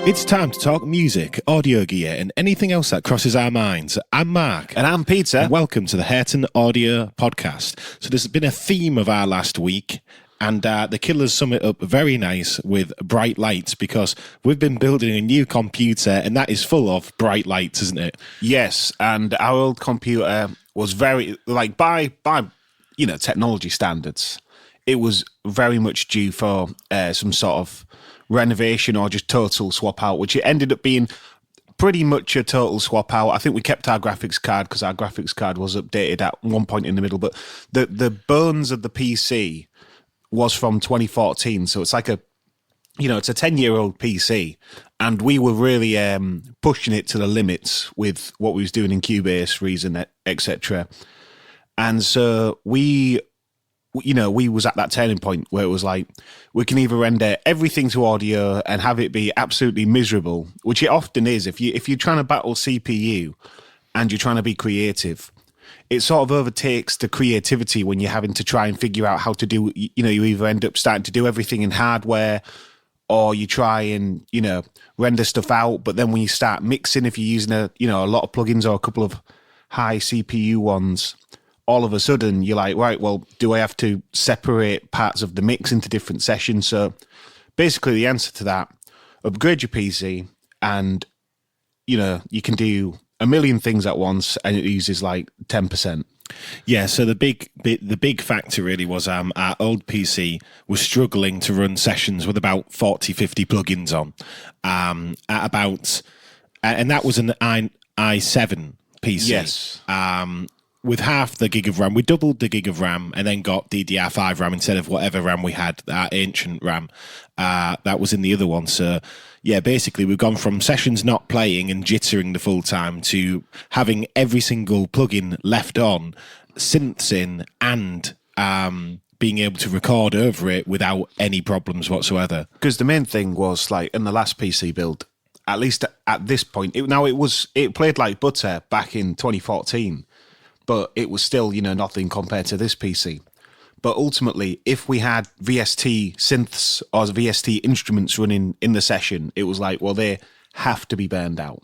It's time to talk music, audio gear, and anything else that crosses our minds. I'm Mark. And I'm Peter. And welcome to the Hurton Audio Podcast. So there's been a theme of our last week, and the Killers sum it up very nice with bright lights, because we've been building a new computer, and that is full of bright lights, isn't it? Yes, and our old computer was very, like, by technology standards, it was very much due for some sort of renovation or just total swap out, which it ended up being pretty much a total swap out. I think we kept our graphics card because our graphics card was updated at one point in the middle, but the bones of the PC was from 2014, so it's like it's a 10-year-old PC, and we were really pushing it to the limits with what we was doing in Cubase, Reason, etc. And so we was at that turning point where it was like, we can either render everything to audio and have it be absolutely miserable, which it often is. If you're trying to battle CPU and you're trying to be creative, it sort of overtakes the creativity when you're having to try and figure out how to do, you either end up starting to do everything in hardware, or you try and, render stuff out. But then when you start mixing, if you're using a lot of plugins or a couple of high CPU ones, all of a sudden you're like, right, well, do I have to separate parts of the mix into different sessions? So basically the answer to that, upgrade your PC, and, you can do a million things at once, and it uses like 10%. Yeah, so the big factor really was our old PC was struggling to run sessions with about 40, 50 plugins on, and that was an i7 PC. Yes. With half the gig of RAM. We doubled the gig of RAM and then got DDR5 RAM instead of whatever RAM we had, that ancient RAM. That was in the other one. So, yeah, basically we've gone from sessions not playing and jittering the full time to having every single plugin left on, synths in, and being able to record over it without any problems whatsoever. Because the main thing was, like, in the last PC build, at least at this point, it played like butter back in 2014. But it was still, nothing compared to this PC. But ultimately, if we had VST synths or VST instruments running in the session, it was like, well, they have to be burned out.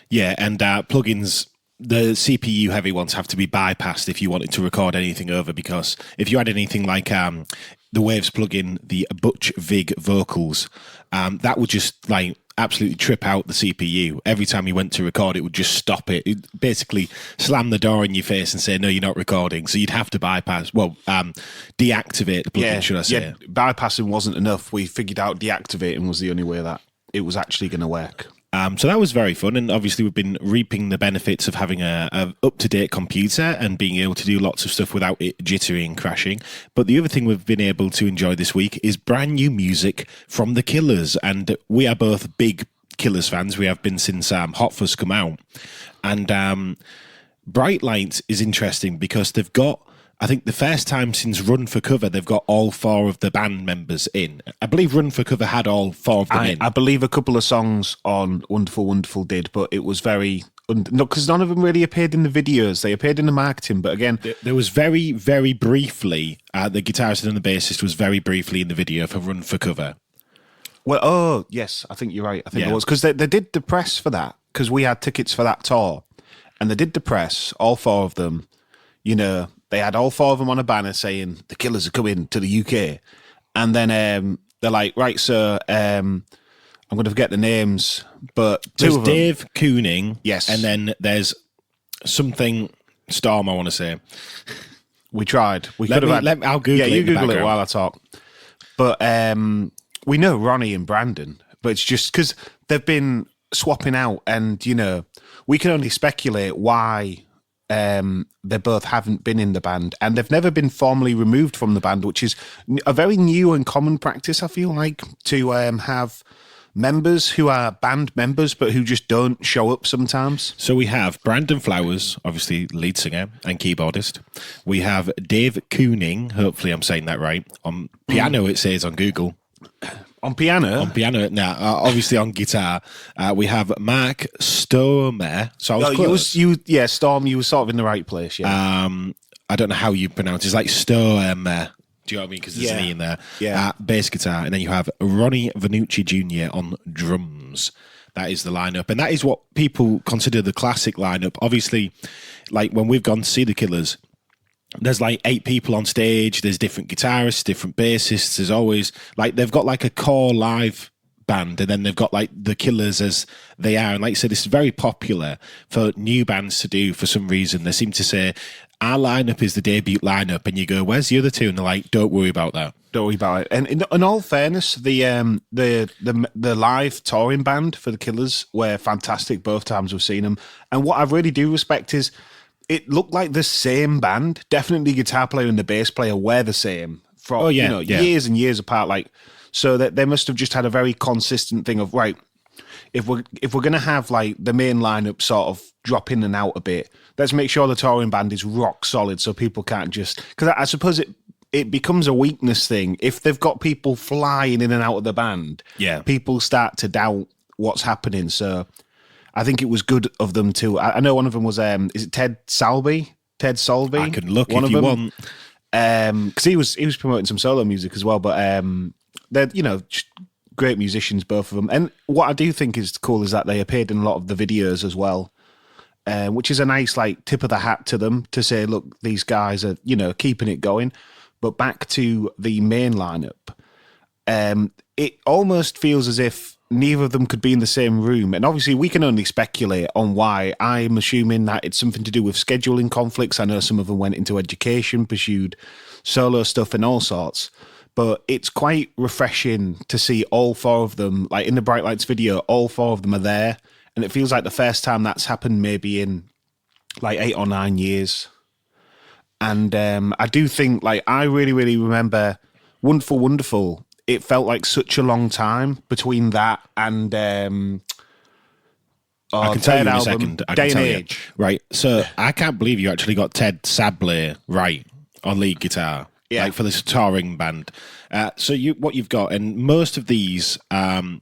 Yeah, and plugins, the CPU heavy ones have to be bypassed if you wanted to record anything over, because if you had anything like the Waves plugin, the Butch Vig vocals, that would just like absolutely trip out the CPU. Every time you went to record, it would just stop it. It basically slam the door in your face and say, no, you're not recording. So you'd have to deactivate the plugin, should I say. Yeah, bypassing wasn't enough. We figured out deactivating was the only way that it was actually going to work. So that was very fun, and obviously we've been reaping the benefits of having a up-to-date computer and being able to do lots of stuff without it jittering and crashing. But the other thing we've been able to enjoy this week is brand new music from the Killers, and we are both big Killers fans. We have been since Hot Fuzz come out. And Bright Lights is interesting because they've got, I think the first time since Run for Cover, they've got all four of the band members in. I believe Run for Cover had all four of them in. I believe a couple of songs on Wonderful Wonderful did, but it was very... No, because none of them really appeared in the videos. They appeared in the marketing, but again... There was very, very briefly, the guitarist and the bassist was very briefly in the video for Run for Cover. Well, oh, yes, I think you're right. I think it was. Because they did the press for that, because we had tickets for that tour, and they did the press, all four of them, They had all four of them on a banner saying, the Killers are coming to the UK. And then they're like, right, so I'm going to forget the names, but there's two of them. Dave Kooning. Yes. And then there's something Storm, I want to say. We tried. I'll Google it. Yeah, you Google it while I talk. But we know Ronnie and Brandon, but it's just because they've been swapping out, and, we can only speculate why... they both haven't been in the band, and they've never been formally removed from the band, which is a very new and common practice, I feel like, to have members who are band members but who just don't show up sometimes. So we have Brandon Flowers, obviously lead singer and keyboardist. We have Dave Kooning, hopefully I'm saying that right, on piano it says on Google. On piano? On piano, now, obviously on guitar. We have Mark Stormer. So I was close. Storm, you were sort of in the right place, yeah. I don't know how you pronounce it. It's like Stormer. Do you know what I mean? Because there's an E in there. Yeah. Bass guitar. And then you have Ronnie Vanucci Jr. on drums. drums. That is the lineup, and that is what people consider the classic lineup. Obviously, like when we've gone to see the Killers, there's like 8 people on stage. There's different guitarists, different bassists. There's always like they've got like a core live band, and then they've got like the Killers as they are. And like I said, this is very popular for new bands to do for some reason. They seem to say our lineup is the debut lineup, and you go, "Where's the other two?" And they're like, "Don't worry about that. Don't worry about it." And in all fairness, the live touring band for the Killers were fantastic both times we've seen them. And what I really do respect is it looked like the same band. Definitely, guitar player and the bass player were the same from years and years apart. Like, so that they must have just had a very consistent thing of right. If we're gonna have like the main lineup sort of drop in and out a bit, let's make sure the touring band is rock solid so people can't just, because I suppose it becomes a weakness thing if they've got people flying in and out of the band. Yeah, people start to doubt what's happening. So I think it was good of them to. I know one of them was is it Ted Salby? I can look if you want. Because he was promoting some solo music as well, but they're great musicians, both of them. And what I do think is cool is that they appeared in a lot of the videos as well, which is a nice like tip of the hat to them to say, look, these guys are keeping it going. But back to the main lineup, it almost feels as if neither of them could be in the same room. And obviously we can only speculate on why. I'm assuming that it's something to do with scheduling conflicts. I know some of them went into education, pursued solo stuff and all sorts. But it's quite refreshing to see all 4 of them, like in the Bright Lights video, all 4 of them are there. And it feels like the first time that's happened maybe in like 8 or 9 years. And I do think, like, I really, really remember Wonderful, Wonderful. It felt like such a long time between that and I can tell you in a second. Day and Age. Right. So I can't believe you actually got Ted Sablé right on lead guitar. Yeah. Like for this touring band. So what you've got, and most of these, some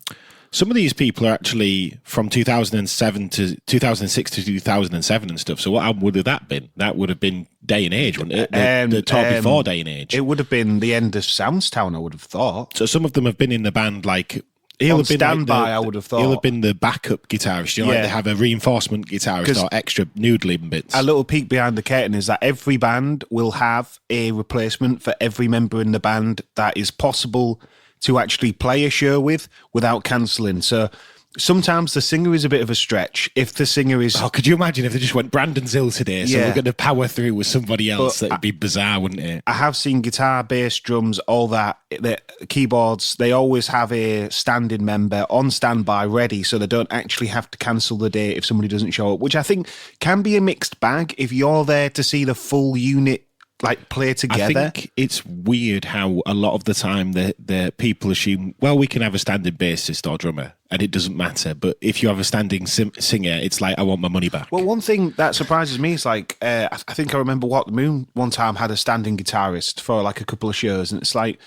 of these people are actually from 2007 to 2006 to 2007 and stuff. So what album would have that been? That would have been Day and Age, wouldn't it? The tour before Day and Age. It would have been the end of Soundstown, I would have thought. So some of them have been in the band, like he'll have been standby. I would have thought he'll have been the backup guitarist. Like they have a reinforcement guitarist or extra noodling bits. A little peek behind the curtain is that every band will have a replacement for every member in the band that is possible to actually play a show with without cancelling. So sometimes the singer is a bit of a stretch. If the singer is... Oh, could you imagine if they just went, Brandon's ill today, so we're going to power through with somebody else? That'd be bizarre, wouldn't it? I have seen guitar, bass, drums, all that, the keyboards, they always have a standing member on standby ready, so they don't actually have to cancel the day if somebody doesn't show up, which I think can be a mixed bag if you're there to see the full unit like play together. I think it's weird how a lot of the time the people assume, well, we can have a standing bassist or drummer and it doesn't matter. But if you have a standing singer, it's like, I want my money back. Well, one thing that surprises me is like, I think I remember What the Moon one time had a standing guitarist for like a couple of shows. And it's like,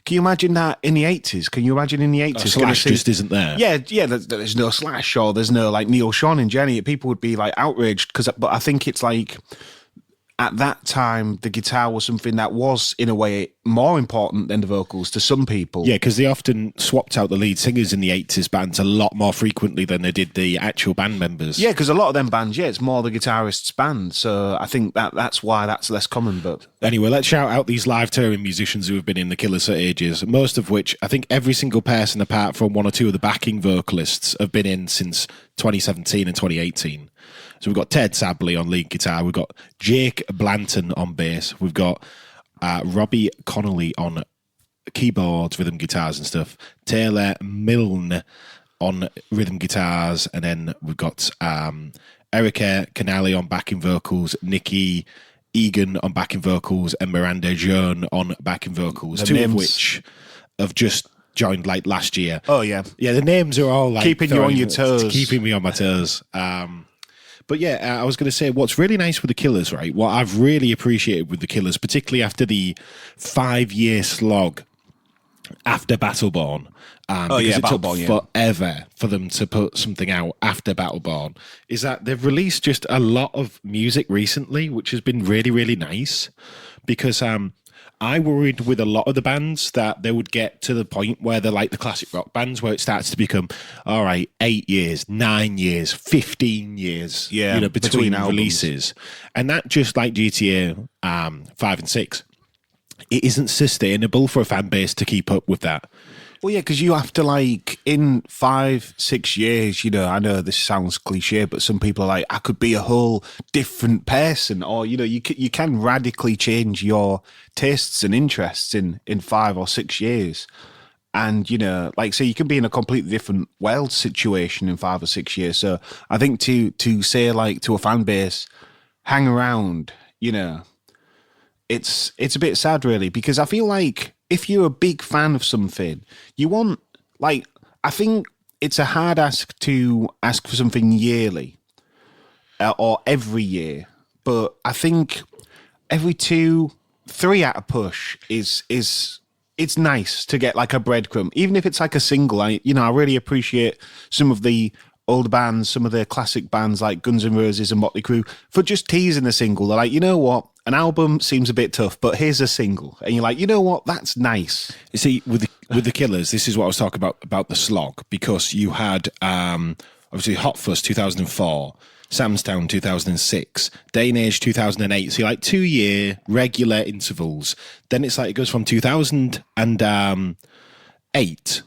can you imagine that in the 80s? Can you imagine in the 80s? Slash just isn't there. Yeah, there's no Slash or there's no like Neil, Sean and Jenny. People would be like outraged but I think it's like, at that time, the guitar was something that was, in a way, more important than the vocals to some people. Yeah, because they often swapped out the lead singers in the 80s bands a lot more frequently than they did the actual band members. Yeah, because a lot of them bands, it's more the guitarist's band. So I think that's why that's less common. But anyway, let's shout out these live touring musicians who have been in the Killers for ages, most of which, I think every single person apart from one or two of the backing vocalists have been in since 2017 and 2018. So we've got Ted Sablé on lead guitar. We've got Jake Blanton on bass. We've got Robbie Connolly on keyboards, rhythm guitars and stuff. Taylor Milne on rhythm guitars. And then we've got Erica Canali on backing vocals, Nikki Egan on backing vocals, and Miranda Jeune on backing vocals, two of which have just joined like last year. Oh, yeah. Yeah, the names are all like... Keeping you on your toes. Keeping me on my toes. But yeah, I was going to say, what's really nice with the Killers, right? What I've really appreciated with the Killers, particularly after the 5-year slog after Battleborn, because it took forever for them to put something out after Battleborn, is that they've released just a lot of music recently, which has been really, really nice. Because I worried with a lot of the bands that they would get to the point where they're like the classic rock bands, where it starts to become, all right, 8 years, 9 years, 15 years, between releases. And that, just like GTA 5 and 6, it isn't sustainable for a fan base to keep up with that. Well, yeah, because you have to, like, in 5, 6 years, I know this sounds cliche, but some people are like, I could be a whole different person, or, you can radically change your tastes and interests in 5 or 6 years. And, so you can be in a completely different world situation in 5 or 6 years. So I think to say, like, to a fan base, hang around, it's a bit sad, really, because I feel like if you're a big fan of something, you want, like, I think it's a hard ask to ask for something yearly or every year. But I think every 2, 3 at a push is it's nice to get like a breadcrumb, even if it's like a single. I really appreciate some of the older bands, some of the classic bands like Guns N' Roses and Motley Crue for just teasing a single. They're like, you know what? An album seems a bit tough, but here's a single. And you're like, you know what? That's nice. You see, with the Killers, this is what I was talking about the slog, because you had obviously Hot Fuzz 2004, Sam's Town 2006, Day and Age 2008. So you're like 2-year regular intervals. Then it's like it goes from 2008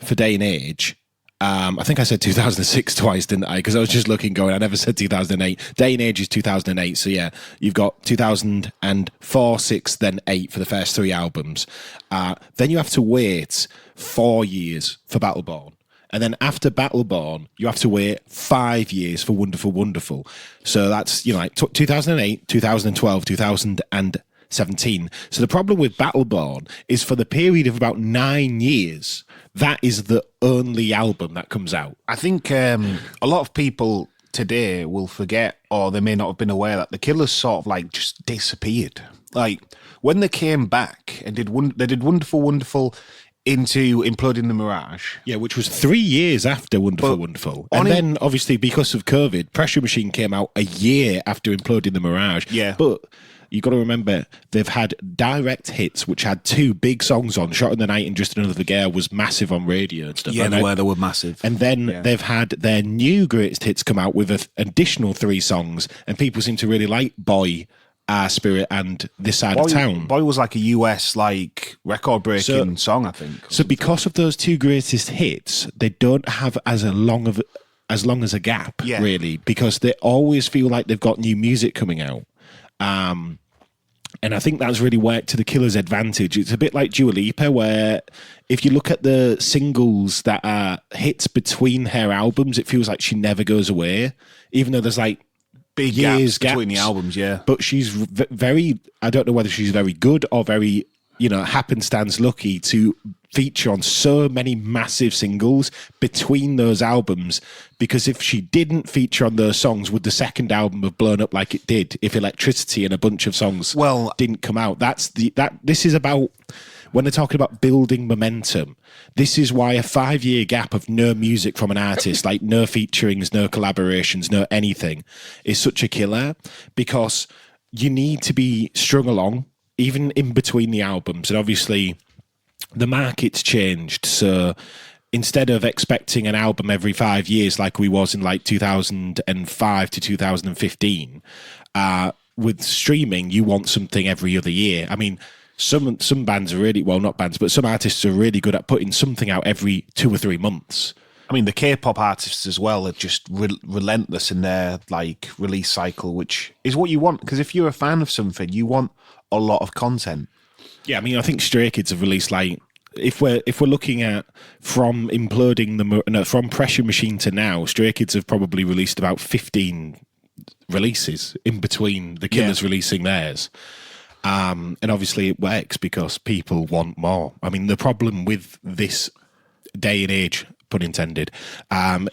for Day and Age. I think I said 2006 twice, didn't I? Because I was just looking, going, I never said 2008. Day and Age is 2008. So yeah, you've got 2004, 6, then 8 for the first 3 albums. Then you have to wait 4 years for Battleborn. And then after Battleborn, you have to wait 5 years for Wonderful Wonderful. So that's, like 2008, 2012, 2017. So the problem with Battleborn is for the period of about 9 years, that is the only album that comes out. I think a lot of people today will forget, or they may not have been aware, that the Killers sort of like just disappeared. Like when they came back and did Wonderful Wonderful into Imploding the Mirage. Yeah, which was 3 years after Wonderful Wonderful. And then obviously because of COVID, Pressure Machine came out a year after Imploding the Mirage. Yeah. But you got to remember, they've had direct hits, which had 2 big songs on. Shot in the Night and Just Another Girl was massive on radio and stuff. Yeah, they were massive. And then they've had their new greatest hits come out with an additional 3 songs, and people seem to really like Boy, Spirit, and This Side of Town. Boy was like a US like record-breaking song, I think. So because of those 2 greatest hits, they don't have as long as a gap, really, because they always feel like they've got new music coming out. And I think that's really worked to the Killers' advantage. It's a bit like Dua Lipa, where if you look at the singles that are hits between her albums, it feels like she never goes away, even though there's like big years between the albums, yeah. But she's very, I don't know whether she's very good or very, happenstance lucky to feature on so many massive singles between those albums, because if she didn't feature on those songs, would the second album have blown up like it did if Electricity and a bunch of songs didn't come out? This is about, when they're talking about building momentum, this is why a 5-year gap of no music from an artist, like no featurings, no collaborations, no anything, is such a killer, because you need to be strung along even in between the albums. And obviously the market's changed, so instead of expecting an album every 5 years like we was in like 2005 to 2015, with streaming you want something every other year. I mean, some bands are really, well, not bands, but some artists are really good at putting something out every 2 or 3 months. I mean, the K-pop artists as well are just relentless in their like release cycle, which is what you want, because if you're a fan of something, you want a lot of content. Yeah, I mean, I think Stray Kids have released like, if we're looking at from from Pressure Machine to now, Stray Kids have probably released about 15 releases in between the Killers releasing theirs. And obviously it works because people want more. I mean, the problem with this day and age, pun intended,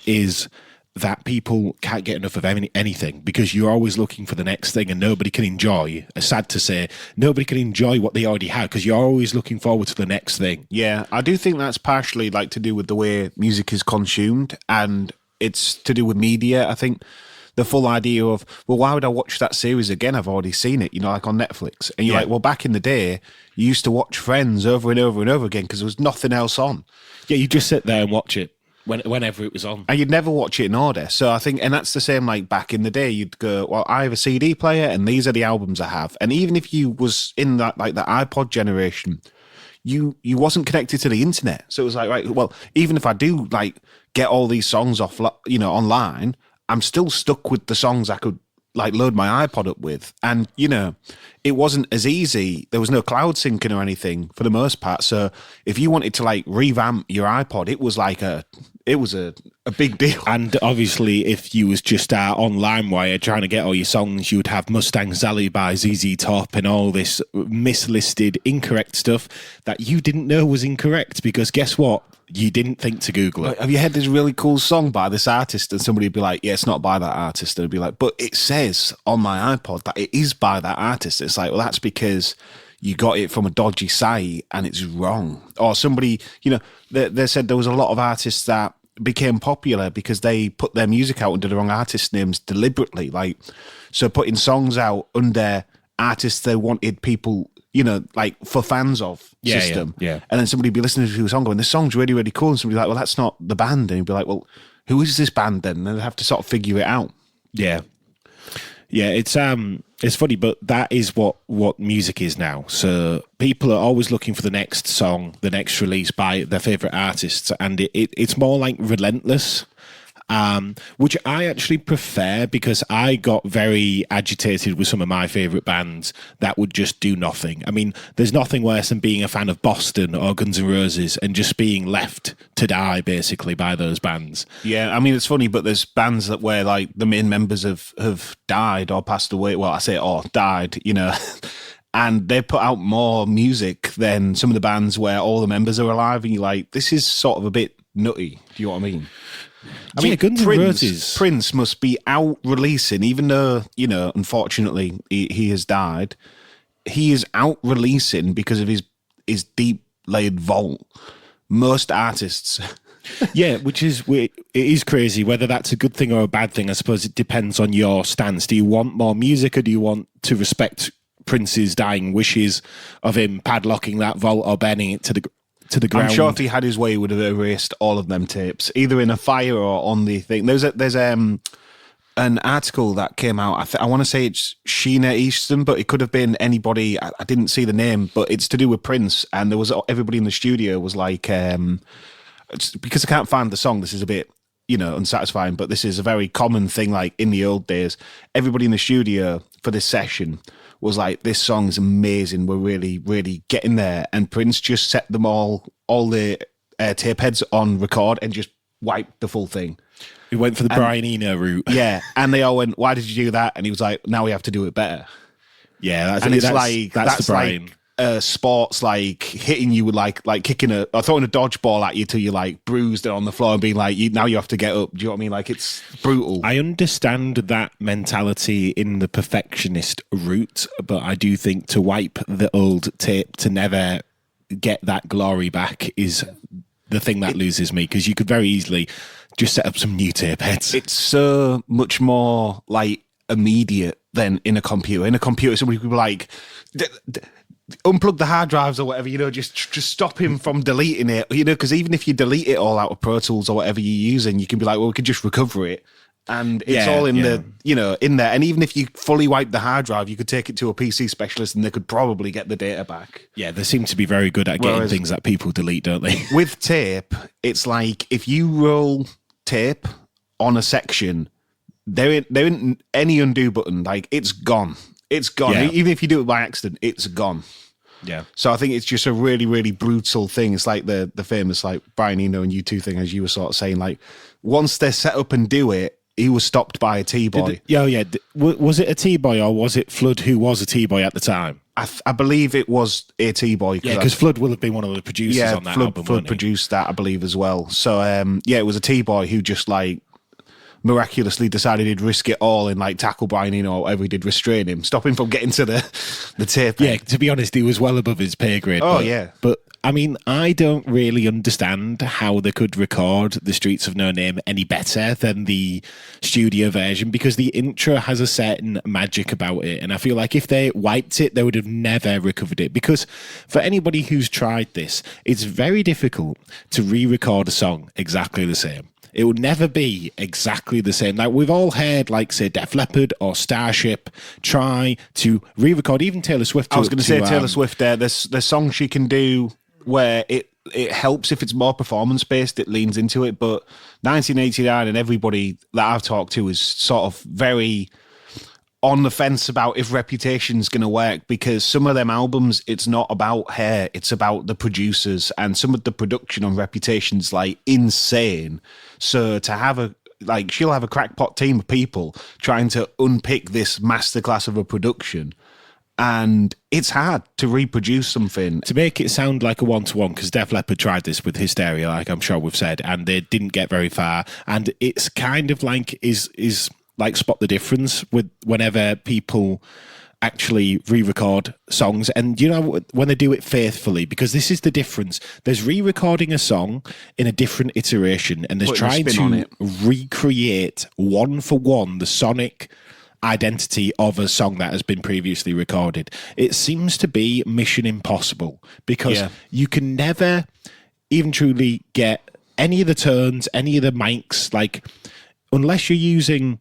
is that people can't get enough of anything, because you're always looking for the next thing, and nobody can enjoy, sad to say, nobody can enjoy what they already have, because you're always looking forward to the next thing. Yeah, I do think that's partially like to do with the way music is consumed, and it's to do with media. I think the full idea of, well, why would I watch that series again? I've already seen it, like on Netflix. And you're like, well, back in the day, you used to watch Friends over and over and over again because there was nothing else on. Yeah, you just sit there and watch it whenever it was on. And you'd never watch it in order. So I think, and that's the same like back in the day, you'd go, well, I have a CD player and these are the albums I have. And even if you was in that, like the iPod generation, you wasn't connected to the internet. So it was like, right, well, even if I do like get all these songs off, online, I'm still stuck with the songs I could like load my iPod up with. And, it wasn't as easy. There was no cloud syncing or anything for the most part. So if you wanted to like revamp your iPod, it was like a big deal. And obviously, if you was just on LimeWire trying to get all your songs, you would have Mustang Sally by ZZ Top and all this mislisted, incorrect stuff that you didn't know was incorrect because guess what? You didn't think to Google it. Have you heard this really cool song by this artist? And somebody would be like, yeah, it's not by that artist. And it'd be like, but it says on my iPod that it is by that artist. It's like, well, that's because you got it from a dodgy site and it's wrong. Or somebody, they said there was a lot of artists that became popular because they put their music out under the wrong artist names deliberately. Like, so putting songs out under artists they wanted people, like for fans of system. Yeah. And then somebody would be listening to a song going, this song's really, really cool. And somebody like, well, that's not the band. And you'd be like, well, who is this band then? And they'd have to sort of figure it out. Yeah. Yeah, it's funny, but that is what music is now. So people are always looking for the next song, the next release by their favorite artists, and it's more like relentless. Which I actually prefer because I got very agitated with some of my favourite bands that would just do nothing. I mean, there's nothing worse than being a fan of Boston or Guns N' Roses and just being left to die, basically, by those bands. Yeah, I mean, it's funny, but there's bands that where, like, the main members have died or passed away. Well, I say died, and they put out more music than some of the bands where all the members are alive, and you're like, this is sort of a bit nutty. Do you know what I mean? I mean, Guns N' Roses. Prince must be out releasing, even though, unfortunately, he has died. He is out releasing because of his deep laid vault. Most artists. Yeah, it is crazy. Whether that's a good thing or a bad thing, I suppose it depends on your stance. Do you want more music or do you want to respect Prince's dying wishes of him padlocking that vault or burning it to the ground? I'm sure if he had his way, he would have erased all of them tapes, either in a fire or on the thing. There's an article that came out. I want to say it's Sheena Easton, but it could have been anybody. I didn't see the name, but it's to do with Prince. And there was everybody in the studio was like, because I can't find the song. This is a bit, unsatisfying, but this is a very common thing. Like in the old days, everybody in the studio for this session was like, this song is amazing. We're really, really getting there. And Prince just set them all the tape heads on record and just wiped the full thing. He went for the Brian Eno route. Yeah. And they all went, why did you do that? And he was like, now we have to do it better. Yeah. That's the Brian. Like sports, like hitting you with like kicking or throwing a dodgeball at you till you're like bruised and on the floor and being like, now you have to get up. Do you know what I mean? Like, it's brutal. I understand that mentality in the perfectionist route, but I do think to wipe the old tape to never get that glory back is the thing that loses me, because you could very easily just set up some new tape heads. It's so much more like immediate than in a computer. In a computer, somebody could be like, unplug the hard drives or whatever, just stop him from deleting it, because even if you delete it all out of Pro Tools or whatever you're using, you can be like, well, we could just recover it. And it's all in in there. And even if you fully wipe the hard drive, you could take it to a PC specialist and they could probably get the data back. Yeah, they seem to be very good at getting things that people delete, don't they? With tape, it's like if you roll tape on a section, there ain't any undo button. Like, it's gone. It's gone. Yeah. Even if you do it by accident, it's gone. Yeah. So I think it's just a really, really brutal thing. It's like the famous like Brian Eno and U2 thing, as you were sort of saying. Like, once they're set up and do it, he was stopped by a T-boy. Was it a T-boy or was it Flood who was a T-boy at the time? I believe it was a T-boy. Yeah, because Flood will have been one of the producers on that album. Flood produced that, I believe, as well. So, it was a T-boy who just like miraculously decided he'd risk it all and like tackle Brian Eno or whatever he did, restrain him, stop him from getting to the tape. Yeah, to be honest, he was well above his pay grade. Oh, yeah. But I mean, I don't really understand how they could record The Streets of No Name any better than the studio version, because the intro has a certain magic about it. And I feel like if they wiped it, they would have never recovered it. Because for anybody who's tried this, it's very difficult to re-record a song exactly the same. It will never be exactly the same. Like, we've all heard, like, say, Def Leppard or Starship try to re-record, even Taylor Swift. I was going to say Taylor Swift there. There's songs she can do where it helps if it's more performance-based, it leans into it. But 1989 and everybody that I've talked to is sort of very on the fence about if Reputation's going to work, because some of them albums, it's not about her, it's about the producers, and some of the production on Reputation's like insane. So to have she'll have a crackpot team of people trying to unpick this masterclass of a production, and it's hard to reproduce something. To make it sound like a one-to-one, because Def Leppard tried this with Hysteria, like I'm sure we've said, and they didn't get very far, and it's kind of like is like spot the difference with whenever people actually re-record songs, and you know, when they do it faithfully, because this is the difference. There's re-recording a song in a different iteration, and there's trying to recreate one for one the sonic identity of a song that has been previously recorded. It seems to be mission impossible, because you can never even truly get any of the turns, any of the mics, like unless you're using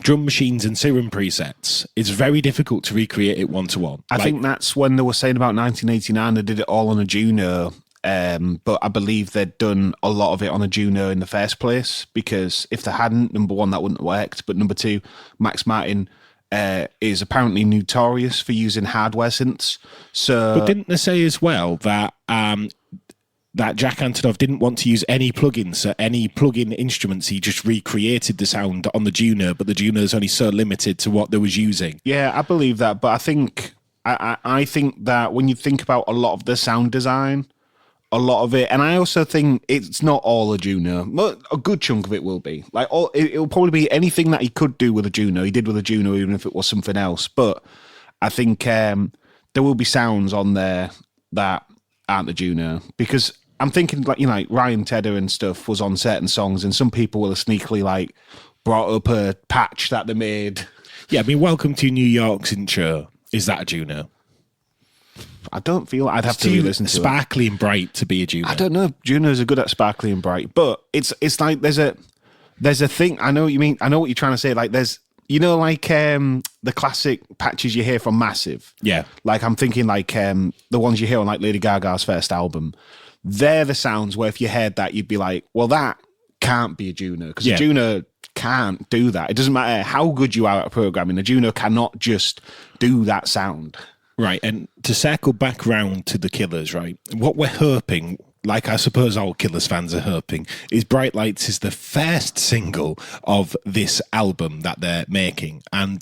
drum machines and serum presets, it's very difficult to recreate it one-to-one. I think that's when they were saying about 1989, they did it all on a Juno, but I believe they'd done a lot of it on a Juno in the first place, because if they hadn't, number one, that wouldn't have worked, but number two, Max Martin is apparently notorious for using hardware synths. So, but didn't they say as well that that Jack Antonoff didn't want to use any plugins, so any plug-in instruments, he just recreated the sound on the Juno, but the Juno is only so limited to what they was using. Yeah, I believe that, but I think that when you think about a lot of the sound design, a lot of it, and I also think it's not all a Juno, but a good chunk of it will be. Like, it'll probably be anything that he could do with a Juno, he did with a Juno, even if it was something else. But I think there will be sounds on there that aren't the Juno, because I'm thinking, like, you know, like Ryan Tedder and stuff was on certain songs, and some people will have sneakily like brought up a patch that they made. Yeah, I mean, Welcome to New York's intro, is that a Juno? I don't feel I'd have to re-listen to it. Sparkly and bright to be a Juno. I don't know. Junos are good at sparkly and bright, but it's like there's a thing. I know what you mean. I know what you're trying to say. Like, there's, you know, like the classic patches you hear from Massive. Yeah. Like, I'm thinking like the ones you hear on like Lady Gaga's first album. They're the sounds where if you heard that, you'd be like, well, that can't be a Juno, because a Juno can't do that. It doesn't matter how good you are at programming. A Juno cannot just do that sound. Right, and to circle back round to the Killers, right, what we're hoping, like I suppose all Killers fans are hoping, is Bright Lights is the first single of this album that they're making. And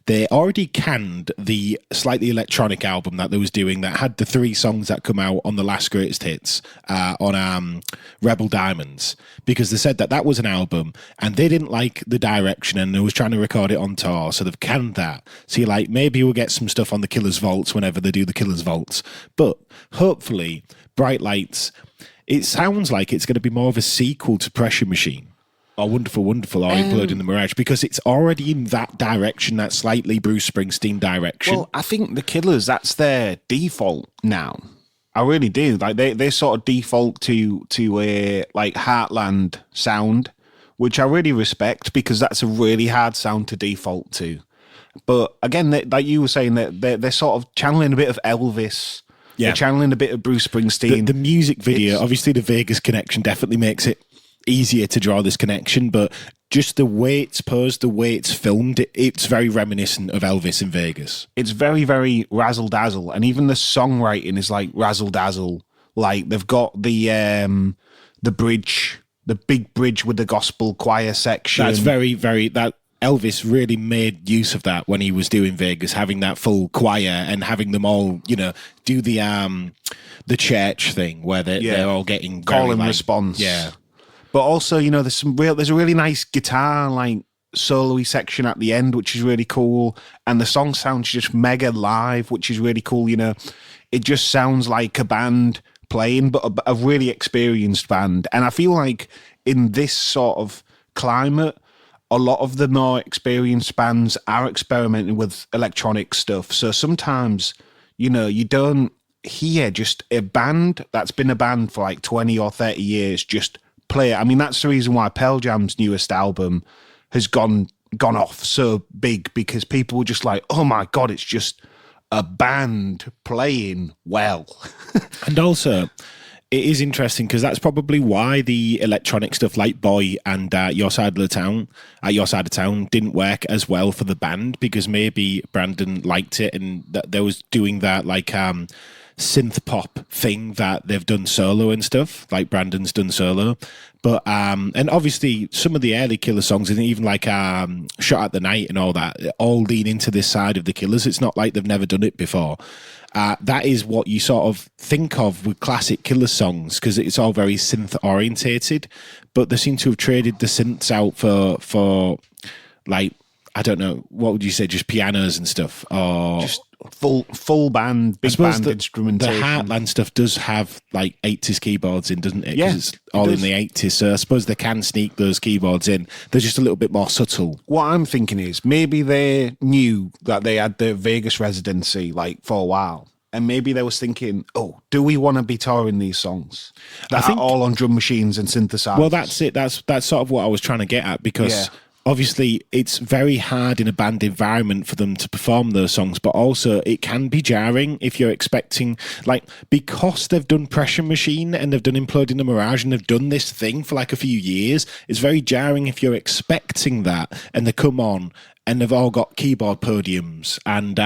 they already canned the slightly electronic album that they was doing that had the 3 songs that come out on the last Greatest Hits on Rebel Diamonds, because they said that that was an album and they didn't like the direction and they was trying to record it on tour, so they've canned that. So you're like, maybe we'll get some stuff on the Killers Vaults whenever they do the Killers Vaults. But hopefully Bright Lights, it sounds like it's going to be more of a sequel to Pressure Machine or Wonderful Wonderful or Implode in the Mirage, because it's already in that direction, that slightly Bruce Springsteen direction. Well, I think the Killers, that's their default now. I really do. Like, they sort of default to a like Heartland sound, which I really respect, because that's a really hard sound to default to. But again, like you were saying, they're sort of channeling a bit of Elvis. Yeah. They're channeling a bit of Bruce Springsteen. The music video, obviously the Vegas connection definitely makes it easier to draw this connection, but just the way it's posed, the way it's filmed, it's very reminiscent of Elvis in Vegas. It's very, very razzle-dazzle, and even the songwriting is like razzle-dazzle. Like, they've got the bridge, the big bridge with the gospel choir section. That's very, very... that Elvis really made use of that when he was doing Vegas, having that full choir and having them all, you know, do the church thing where they're all getting call and like, response. Yeah. But also, you know, there's a really nice guitar like solo-y section at the end, which is really cool. And the song sounds just mega live, which is really cool. You know, it just sounds like a band playing, but a really experienced band. And I feel like in this sort of climate, a lot of the more experienced bands are experimenting with electronic stuff. So sometimes, you know, you don't hear just a band that's been a band for like 20 or 30 years just play it. I mean, that's the reason why Pearl Jam's newest album has gone off so big, because people were just like, oh my God, it's just a band playing well. And also, it is interesting because that's probably why the electronic stuff like Boy and Your Side of Town didn't work as well for the band, because maybe Brandon liked it and that they was doing that like synth pop thing that they've done solo and stuff, like Brandon's done solo. But and obviously some of the early Killer songs, and even like Shot at the Night and all that, all lean into this side of the Killers. It's not like they've never done it before. That is what you sort of think of with classic Killer songs, because it's all very synth orientated. But they seem to have traded the synths out for like, I don't know, what would you say, just pianos and stuff, or just full band, big band instrumentation. The Heartland stuff does have like 80s keyboards in, doesn't it? Yeah, it's all in the 80s, so I suppose they can sneak those keyboards in. They're just a little bit more subtle. What I'm thinking is maybe they knew that they had the Vegas residency like for a while, and maybe they was thinking, oh, do we want to be touring these songs that are all on drum machines and synthesizers? Well, that's it. That's sort of what I was trying to get at, because obviously it's very hard in a band environment for them to perform those songs, but also it can be jarring if you're expecting, like, because they've done Pressure Machine and they've done Imploding the Mirage and they've done this thing for like a few years, it's very jarring if you're expecting that and they come on and they've all got keyboard podiums, and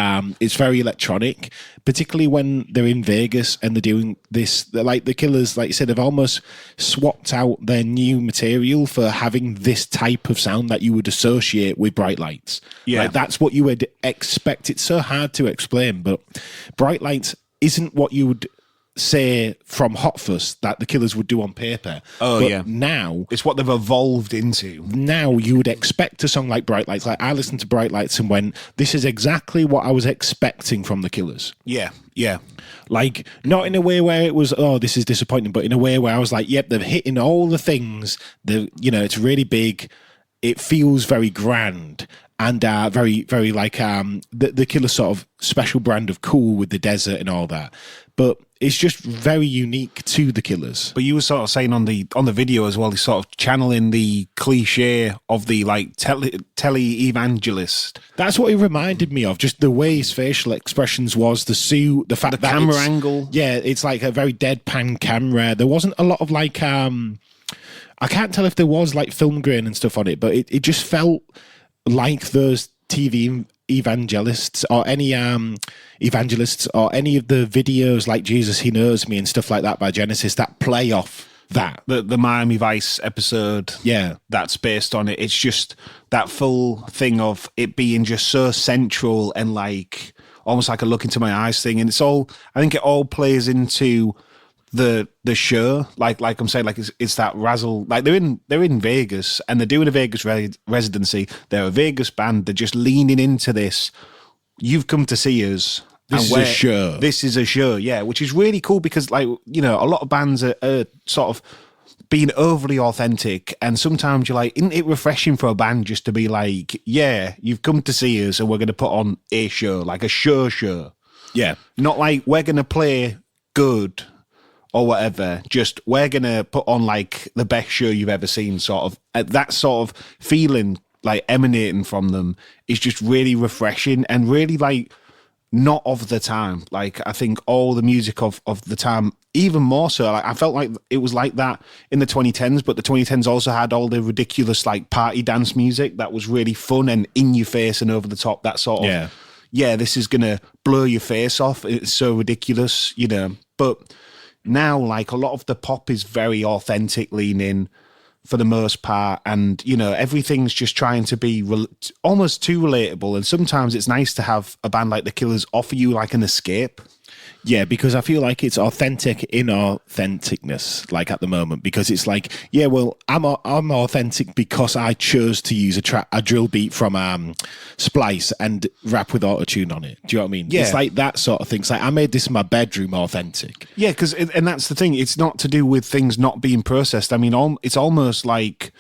it's very electronic, particularly when they're in Vegas and they're doing this. Like the Killers, like you said, they've almost swapped out their new material for having this type of sound that you would associate with Bright Lights. Yeah. Like, that's what you would expect. It's so hard to explain, but Bright Lights isn't what you would say from Hot Fuss that the Killers would do on paper. Oh, but yeah. now it's what they've evolved into. Now you would expect a song like Bright Lights. Like, I listened to Bright Lights and went, this is exactly what I was expecting from the Killers. Yeah, yeah. Like, not in a way where it was, oh, this is disappointing, but in a way where I was like, yep, they're hitting all the things. It's really big. It feels very grand. And very, very like the Killer sort of special brand of cool with the desert and all that. But it's just very unique to the Killers. But you were sort of saying on the video as well, he's sort of channeling the cliche of the like tele-evangelist. That's what he reminded me of. Just the way his facial expressions was, the suit, the fact the that camera angle. Yeah, it's like a very deadpan camera. There wasn't a lot of like I can't tell if there was like film grain and stuff on it, but it just felt like those TV evangelists or any evangelists or any of the videos like Jesus He Knows Me and stuff like that by Genesis that play off that. The Miami Vice episode, that's based on it. It's just that full thing of it being just so central and like almost like a look into my eyes thing. And it's all, I think it all plays into the show, like I'm saying, like it's that razzle. Like they're in Vegas and they're doing a Vegas residency. They're a Vegas band. They're just leaning into this. You've come to see us. This is a show. This is a show, yeah, which is really cool because, like, you know, a lot of bands are sort of being overly authentic, and sometimes you're like, isn't it refreshing for a band just to be like, yeah, you've come to see us and we're going to put on a show, like a show. Yeah. Not like we're going to play good or whatever, just we're going to put on like the best show you've ever seen, sort of. That sort of feeling like emanating from them is just really refreshing and really like not of the time. Like I think all the music of the time, even more so, like I felt like it was like that in the 2010s, but the 2010s also had all the ridiculous like party dance music that was really fun and in your face and over the top, that sort of, yeah, this is going to blow your face off. It's so ridiculous, you know. But now, like, a lot of the pop is very authentic leaning for the most part, and, you know, everything's just trying to be almost too relatable, and sometimes it's nice to have a band like the Killers offer you, like, an escape. Yeah, because I feel like it's authentic in authenticness, like at the moment, because it's like, yeah, well, I'm authentic because I chose to use a drill beat from Splice and rap with autotune on it. Do you know what I mean? Yeah. It's like that sort of thing. It's like I made this in my bedroom authentic. Yeah, and that's the thing. It's not to do with things not being processed. I mean, it's almost like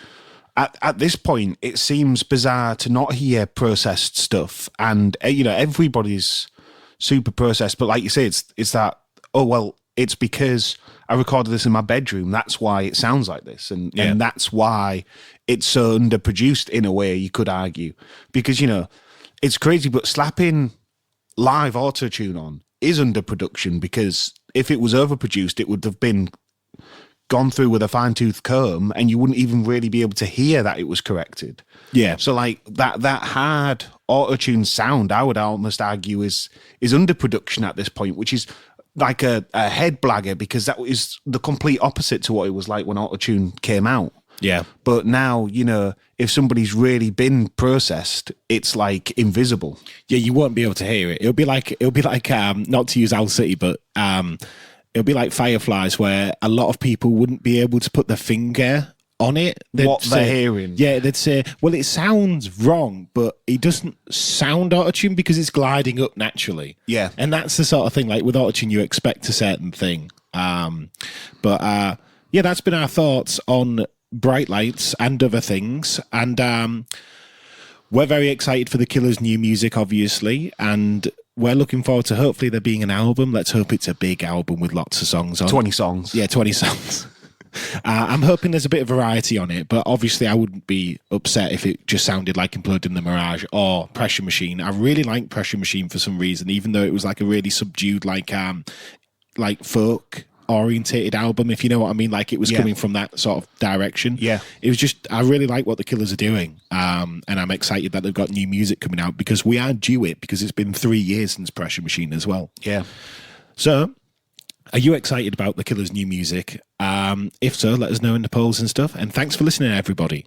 at this point, it seems bizarre to not hear processed stuff, and everybody's super processed. But like you say, it's that, oh well, it's because I recorded this in my bedroom. That's why it sounds like this, and that's why it's so underproduced in a way, you could argue, because it's crazy. But slapping live autotune on is underproduction, because if it was overproduced, it would have been gone through with a fine-tooth comb, and you wouldn't even really be able to hear that it was corrected. Yeah. So like that hard auto-tune sound, I would almost argue is underproduction at this point, which is like a head blagger, because that is the complete opposite to what it was like when auto-tune came out. Yeah. But now, if somebody's really been processed, it's like invisible. Yeah, you won't be able to hear it. It'll be like not to use Owl City, but it'll be like Fireflies, where a lot of people wouldn't be able to put their finger on it. What they're hearing. Yeah, they'd say, well, it sounds wrong, but it doesn't sound autotune because it's gliding up naturally. Yeah. And that's the sort of thing, like with autotune, you expect a certain thing. But that's been our thoughts on Bright Lights and other things. And we're very excited for the Killers' new music, obviously, and we're looking forward to hopefully there being an album. Let's hope it's a big album with lots of songs on. 20 songs. Yeah, 20 songs. I'm hoping there's a bit of variety on it, but obviously I wouldn't be upset if it just sounded like Imploding the Mirage or Pressure Machine. I really like Pressure Machine for some reason, even though it was like a really subdued, like folk orientated album, if you know what I mean. Like it was coming from that sort of direction. Yeah. It was just, I really like what the Killers are doing. And I'm excited that they've got new music coming out, because we are due it, because it's been 3 years since Pressure Machine as well. Yeah. So, are you excited about the Killers' new music? If so, let us know in the polls and stuff. And thanks for listening, everybody.